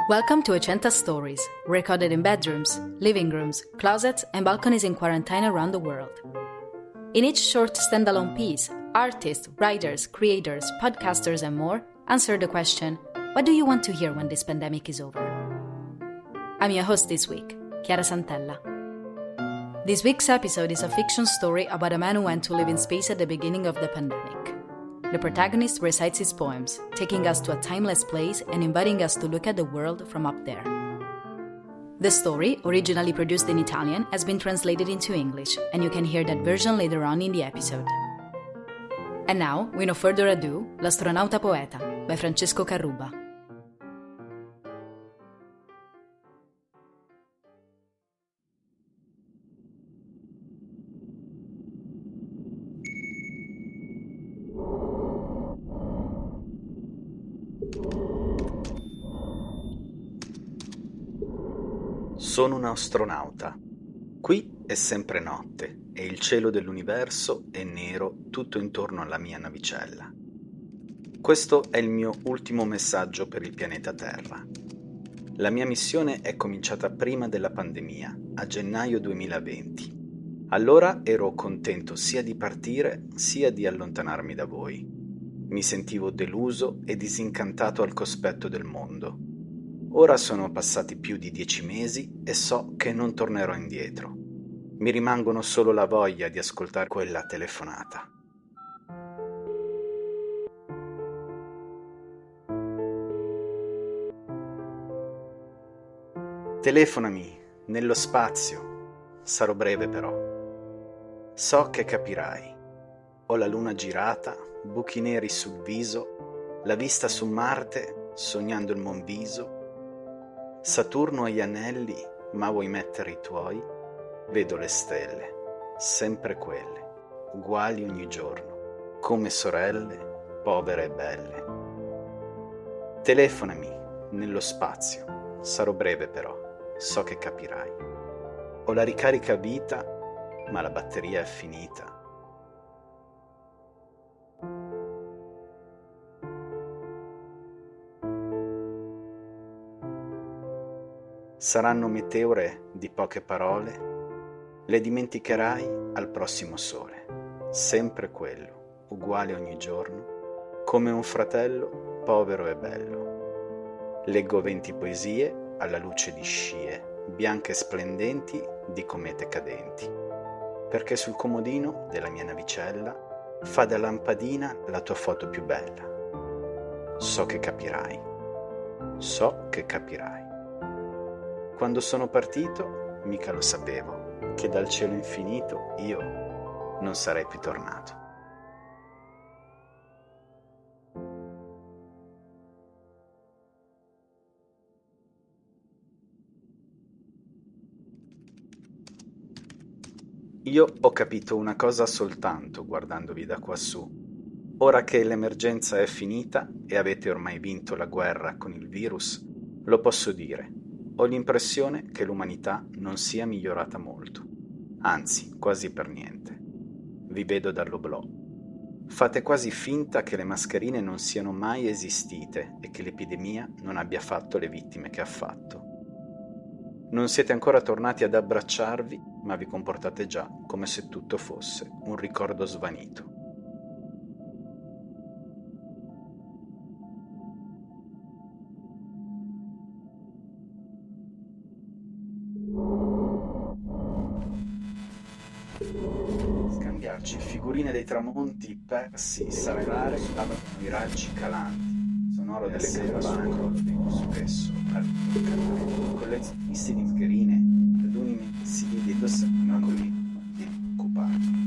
Welcome to Ochenta Stories, recorded in bedrooms, living rooms, closets, and balconies in quarantine around the world. In each short standalone piece, artists, writers, creators, podcasters, and more answer the question, what do you want to hear when this pandemic is over? I'm your host this week, Chiara Santella. This week's episode is a fiction story about a man who went to live in space at the beginning of the pandemic. The protagonist recites his poems, taking us to a timeless place and inviting us to look at the world from up there. The story, originally produced in Italian, has been translated into English, and you can hear that version later on in the episode. And now, with no further ado, L'Astronauta Poeta by Francesco Carrubba. Sono un astronauta. Qui è sempre notte e il cielo dell'universo è nero tutto intorno alla mia navicella. Questo è il mio ultimo messaggio per il pianeta Terra. La mia missione è cominciata prima della pandemia, a gennaio 2020. Allora ero contento sia di partire sia di allontanarmi da voi. Mi sentivo deluso e disincantato al cospetto del mondo. Ora sono passati più di 10 mesi e so che non tornerò indietro. Mi rimangono solo la voglia di ascoltare quella telefonata. Telefonami, nello spazio. Sarò breve però. So che capirai. Ho la luna girata, buchi neri sul viso, la vista su Marte, sognando il Monviso. Saturno ha gli anelli, ma vuoi mettere i tuoi? Vedo le stelle, sempre quelle, uguali ogni giorno, come sorelle, povere e belle. Telefonami, nello spazio, sarò breve però, so che capirai. Ho la ricarica a vita, ma la batteria è finita. Saranno meteore di poche parole, le dimenticherai al prossimo sole, sempre quello, uguale ogni giorno, come un fratello povero e bello. Leggo 20 poesie alla luce di scie, bianche e splendenti di comete cadenti, perché sul comodino della mia navicella fa da lampadina la tua foto più bella. So che capirai, so che capirai. Quando sono partito, mica lo sapevo, che dal cielo infinito io non sarei più tornato. Io ho capito una cosa soltanto guardandovi da quassù. Ora che l'emergenza è finita e avete ormai vinto la guerra con il virus, lo posso dire. Ho l'impressione che l'umanità non sia migliorata molto, anzi, quasi per niente. Vi vedo dall'oblò. Fate quasi finta che le mascherine non siano mai esistite e che l'epidemia non abbia fatto le vittime che ha fatto. Non siete ancora tornati ad abbracciarvi, ma vi comportate già come se tutto fosse un ricordo svanito. Scambiarci figurine dei tramonti persi, sarellare stavano i raggi calanti, sonoro delle campane, spesso collezionisti di mascherine, ad un'immensi di una collina di occupati.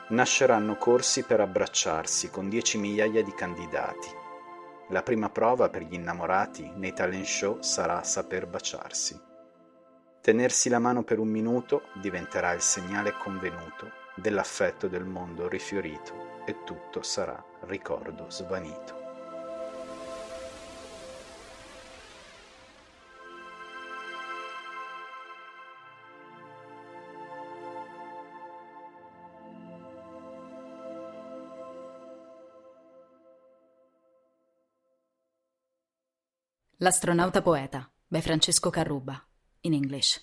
Nasceranno corsi per abbracciarsi con 10 migliaia di candidati. La prima prova per gli innamorati nei talent show sarà saper baciarsi. Tenersi la mano per un minuto diventerà il segnale convenuto dell'affetto del mondo rifiorito e tutto sarà ricordo svanito. L'astronauta poeta by Francesco Carrubba, in English.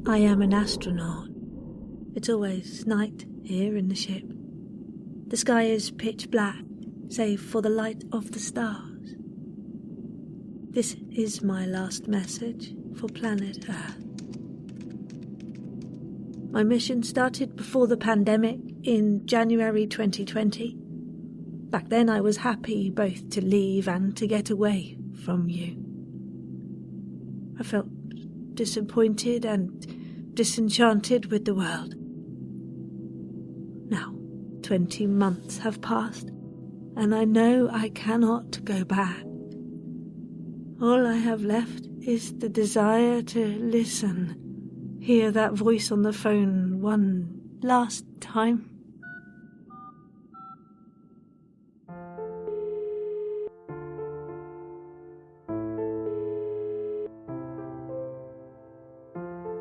I am an astronaut. It's always night here in the ship. The sky is pitch black, save for the light of the stars. This is my last message for planet Earth. My mission started before the pandemic in January 2020. Back then I was happy both to leave and to get away from you. I felt disappointed and disenchanted with the world. Now, 20 months have passed, and I know I cannot go back. All I have left is the desire to listen, hear that voice on the phone one last time.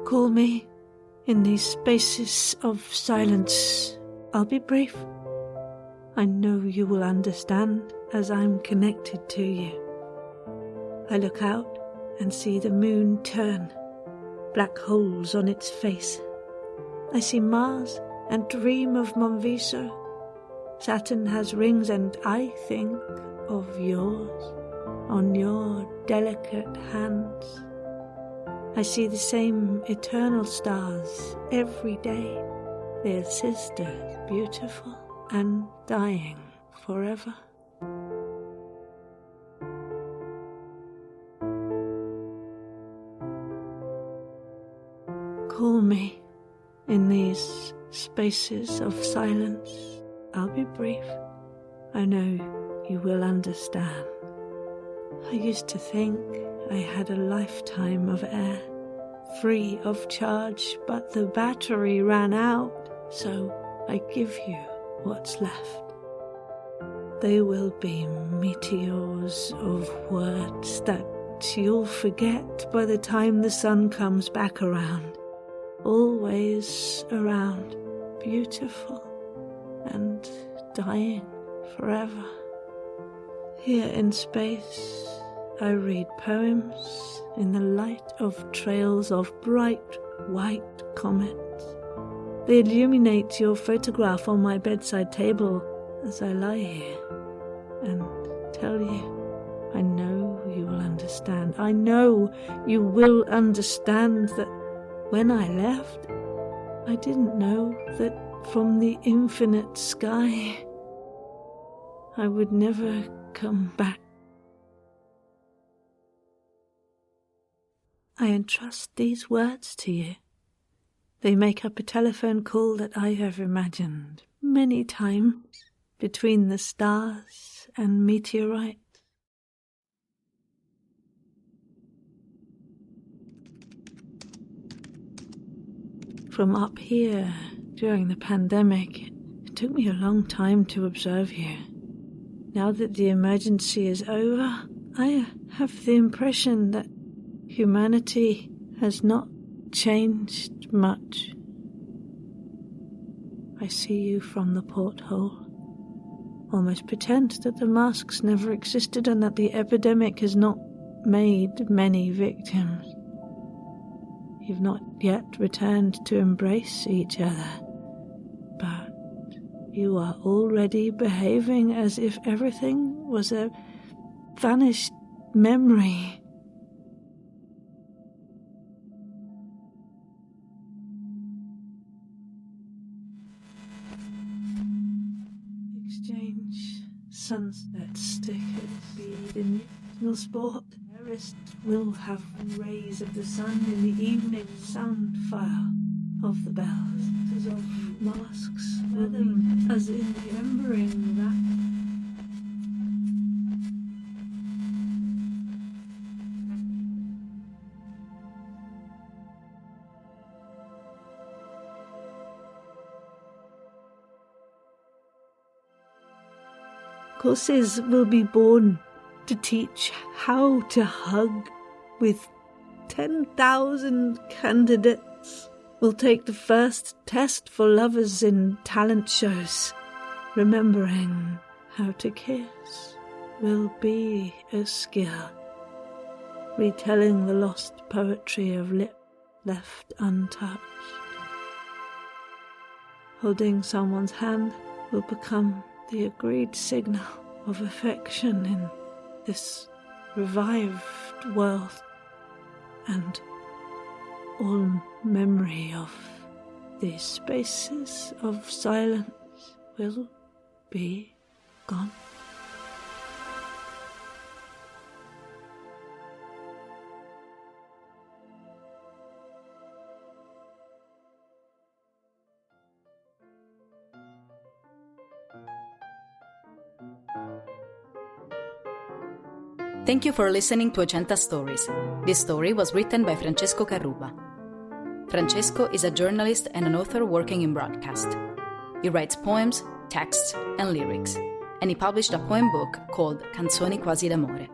Call me in these spaces of silence. I'll be brief. I know you will understand as I'm connected to you. I look out and see the moon turn, black holes on its face. I see Mars and dream of Monviso. Saturn has rings and I think of yours on your delicate hands. I see the same eternal stars every day, their sisters, beautiful and dying forever. Call me in these spaces of silence. I'll be brief. I know you will understand. I used to think I had a lifetime of air, free of charge, but the battery ran out, so I give you what's left. They will be meteors of words that you'll forget by the time the sun comes back around. Always around, beautiful and dying forever. Here in space, I read poems in the light of trails of bright white comets. They illuminate your photograph on my bedside table as I lie here and tell you, I know you will understand. I know you will understand that when I left, I didn't know that from the infinite sky, I would never come back. I entrust these words to you. They make up a telephone call that I have imagined many times between the stars and meteorites. From up here during the pandemic, it took me a long time to observe you. Now that the emergency is over, I have the impression that humanity has not changed much. I see you from the porthole. Almost pretend that the masks never existed and that the epidemic has not made many victims. You've not yet returned to embrace each other, but you are already behaving as if everything was a vanished memory. Exchange sunset stickers, be the national sport. Terrorists will have rays of the sun in the evening. Sound file of the bells, as of masks, weathering, as in remembering that. Courses will be born to teach how to hug with 10,000 candidates, will take the first test for lovers in talent shows. Remembering how to kiss will be a skill. Retelling the lost poetry of lip left untouched. Holding someone's hand will become the agreed signal of affection in this revived world, and all memory of these spaces of silence will be gone. Thank you for listening to Ochenta Stories. This story was written by Francesco Carrubba. Francesco is a journalist and an author working in broadcast. He writes poems, texts, and lyrics, and he published a poem book called Canzoni Quasi d'Amore.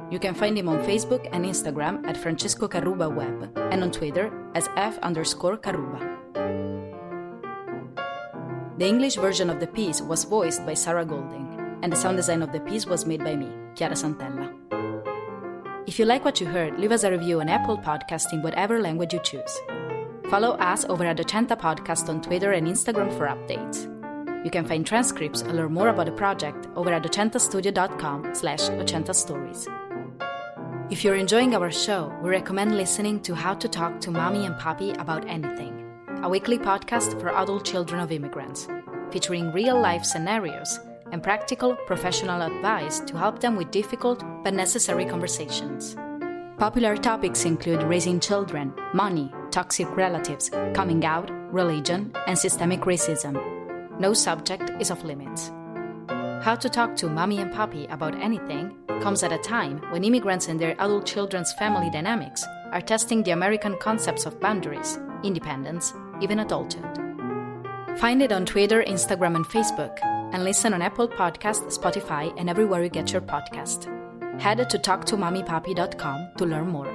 You can find him on Facebook and Instagram at Francesco Carrubba Web, and on Twitter as F_Carrubba. The English version of the piece was voiced by Sarah Golding, and the sound design of the piece was made by me, Chiara Santella. If you like what you heard, leave us a review on Apple Podcasts in whatever language you choose. Follow us over at Ochenta Podcast on Twitter and Instagram for updates. You can find transcripts and learn more about the project over at ochentastudio.com/ochentastories. If you're enjoying our show, we recommend listening to How to Talk to Mommy and Papi About Anything, a weekly podcast for adult children of immigrants, featuring real-life scenarios and practical professional advice to help them with difficult but necessary conversations. Popular topics include raising children, money, toxic relatives, coming out, religion, and systemic racism. No subject is off limits. How to Talk to Mommy and Papi About Anything comes at a time when immigrants and their adult children's family dynamics are testing the American concepts of boundaries, independence, even adulthood. Find it on Twitter, Instagram, and Facebook, and listen on Apple Podcasts, Spotify, and everywhere you get your podcast. Head to talktomommypapi.com to learn more.